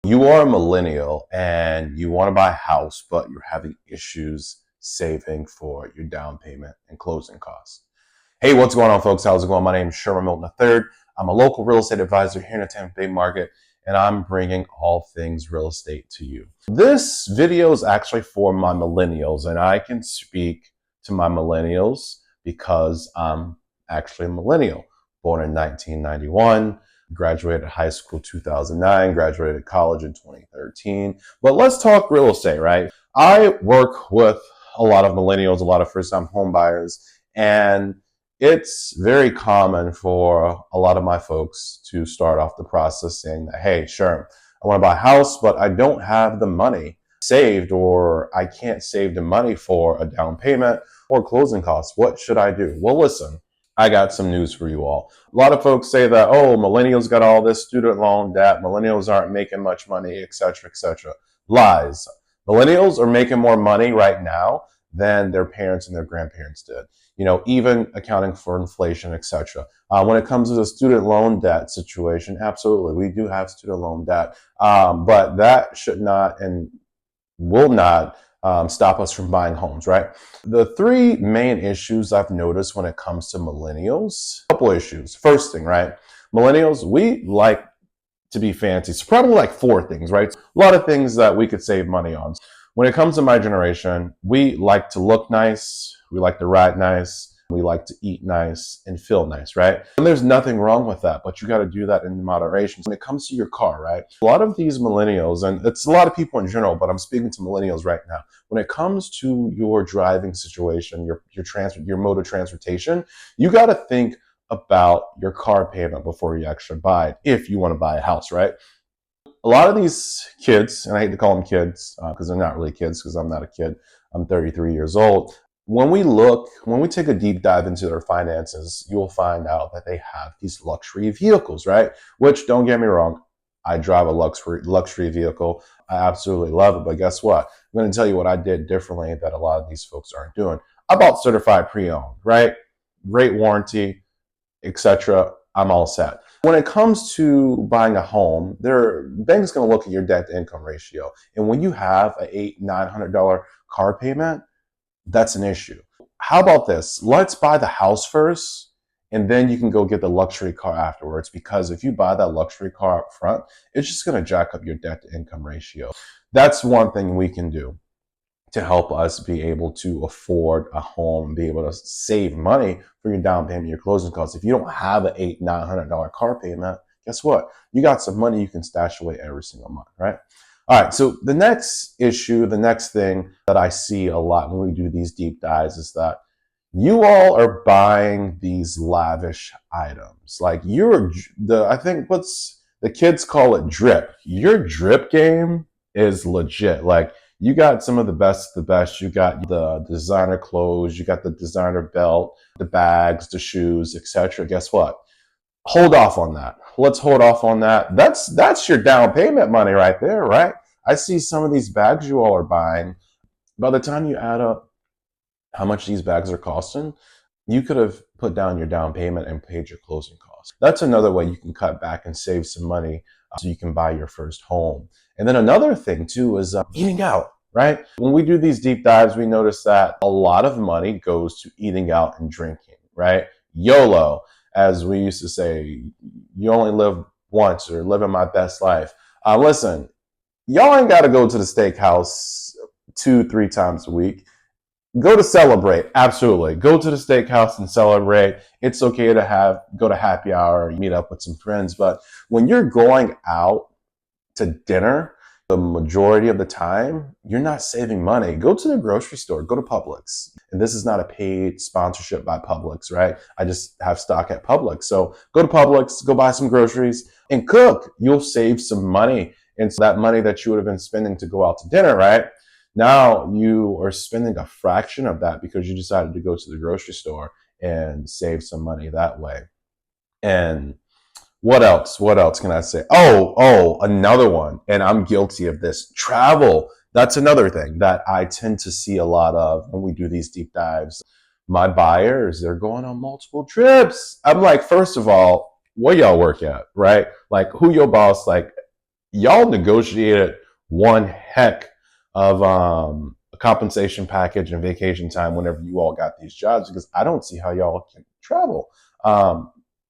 You are a millennial and you want to buy a house, but you're having issues saving for your down payment and closing costs. Hey, what's going on, folks? How's it going? My name is Sherman Milton III. I'm a local real estate advisor here in the Tampa Bay market, and I'm bringing all things real estate to you. This video is actually for my millennials, and I can speak to my millennials because I'm actually a millennial, born in 1991. Graduated high school 2009, graduated college in 2013. But let's talk real estate, right? I work with a lot of millennials, a lot of first-time home buyers, and it's very common for a lot of my folks to start off the process saying that, hey, sure, I want to buy a house, but I don't have the money saved, or I can't save the money for a down payment or closing costs. What should I do? Well, listen, I got some news for you all. A lot of folks say that, oh, millennials got all this student loan debt, millennials aren't making much money, etc., etc. Lies. Millennials are making more money right now than their parents and their grandparents did. You know, even accounting for inflation, etc. When it comes to the student loan debt situation, absolutely, we do have student loan debt, but that should not and will not stop us from buying homes, right? The three main issues I've noticed when it comes to millennials, a couple issues. First thing, right? Millennials, we like to be fancy. It's probably like four things, right? A lot of things that we could save money on. When it comes to my generation, we like to look nice. We like to ride nice. We like to eat nice and feel nice, right? And there's nothing wrong with that, but you got to do that in moderation. When it comes to your car, right? A lot of these millennials, and it's a lot of people in general, but I'm speaking to millennials right now. When it comes to your driving situation, your mode of transportation, you got to think about your car payment before you actually buy it, if you want to buy a house, right? A lot of these kids, and I hate to call them kids because they're not really kids because I'm not a kid. I'm 33 years old. When we take a deep dive into their finances, you'll find out that they have these luxury vehicles, right? Which, don't get me wrong, I drive a luxury vehicle. I absolutely love it. But guess what? I'm going to tell you what I did differently that a lot of these folks aren't doing. I bought certified pre-owned, right? Great warranty, etc. I'm all set. When it comes to buying a home, bank's going to look at your debt to income ratio. And when you have an $800-900 car payment, that's an issue. How about this? Let's buy the house first, and then you can go get the luxury car afterwards, because if you buy that luxury car up front, it's just going to jack up your debt to income ratio. That's one thing we can do to help us be able to afford a home, be able to save money for your down payment, your closing costs. If you don't have an $800-900 car payment, guess what? You got some money you can stash away every single month, right? All right, so the next issue, the next thing that I see a lot when we do these deep dives is that you all are buying these lavish items. Like I think what's the kids call it drip. Your drip game is legit. Like, you got some of the best of the best. You got the designer clothes, you got the designer belt, the bags, the shoes, etc. Guess what? Hold off on that. Let's hold off on that. That's your down payment money right there, right? I see some of these bags you all are buying. By the time you add up how much these bags are costing, you could have put down your down payment and paid your closing costs. That's another way you can cut back and save some money so you can buy your first home. And then another thing too is eating out, right? When we do these deep dives, we notice that a lot of money goes to eating out and drinking, right? YOLO. As we used to say, you only live once, or living my best life. Listen, y'all ain't got to go to the steakhouse 2-3 times a week. Go to celebrate. Absolutely. Go to the steakhouse and celebrate. It's okay to go to happy hour, meet up with some friends. But when you're going out to dinner, the majority of the time, you're not saving money. Go to the grocery store, go to Publix. And this is not a paid sponsorship by Publix, right? I just have stock at Publix. So go to Publix, go buy some groceries and cook. You'll save some money. And so that money that you would have been spending to go out to dinner, right? Now you are spending a fraction of that because you decided to go to the grocery store and save some money that way. And what else? What else can I say? Oh, another one. And I'm guilty of this. Travel. That's another thing that I tend to see a lot of when we do these deep dives. My buyers, they're going on multiple trips. I'm like, first of all, where y'all work at, right? Like, who your boss? Like, y'all negotiated one heck of a compensation package and vacation time whenever you all got these jobs, because I don't see how y'all can travel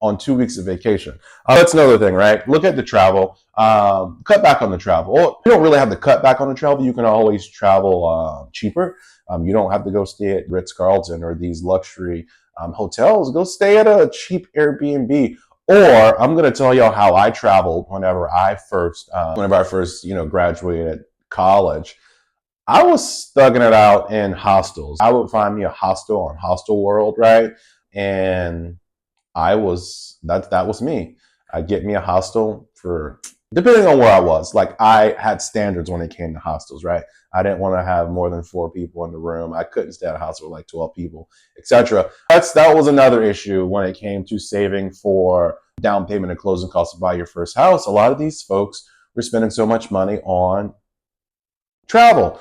on 2 weeks of vacation. That's another thing, right? Look at the travel. Cut back on the travel. Well, you don't really have to cut back on the travel. You can always travel cheaper. You don't have to go stay at Ritz-Carlton or these luxury hotels. Go stay at a cheap Airbnb. Or I'm going to tell y'all how I traveled whenever I first, graduated college. I was thugging it out in hostels. I would find me a hostel on Hostel World, right? And that was me. I'd get me a hostel for, depending on where I was. Like, I had standards when it came to hostels, right? I didn't want to have more than 4 people in the room. I couldn't stay at a hostel with like 12 people, etc. That was another issue when it came to saving for down payment and closing costs to buy your first house. A lot of these folks were spending so much money on travel.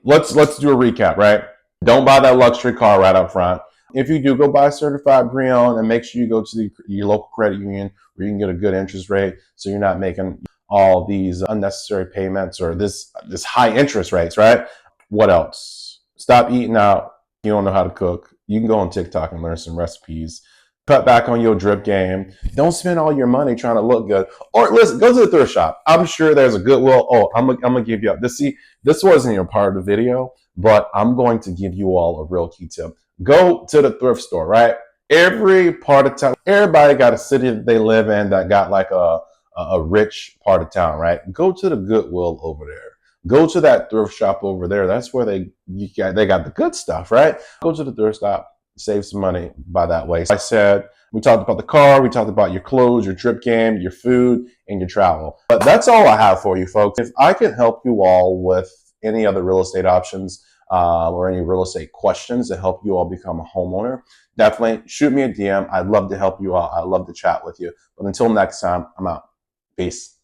Let's do a recap, right? Don't buy that luxury car right up front. If you do, go buy a certified pre-owned, and make sure you go to your local credit union where you can get a good interest rate, so you're not making all these unnecessary payments or this high interest rates, right? What else? Stop eating out. You don't know how to cook. You can go on TikTok and learn some recipes. Cut back on your drip game. Don't spend all your money trying to look good. Or listen, go to the thrift shop. I'm sure there's a Goodwill. Oh, I'm gonna give you up. This wasn't even part of the video, but I'm going to give you all a real key tip. Go to the thrift store, right? Every part of town, everybody got a city that they live in that got like a rich part of town, right? Go to the Goodwill over there. Go to that thrift shop over there. That's where they got the good stuff, right? Go to the thrift shop, save some money by that way. So I said, we talked about the car, we talked about your clothes, your trip game, your food, and your travel. But that's all I have for you, folks. If I can help you all with any other real estate options or any real estate questions to help you all become a homeowner, definitely shoot me a DM. I'd love to help you out. I'd love to chat with you. But until next time, I'm out. Peace.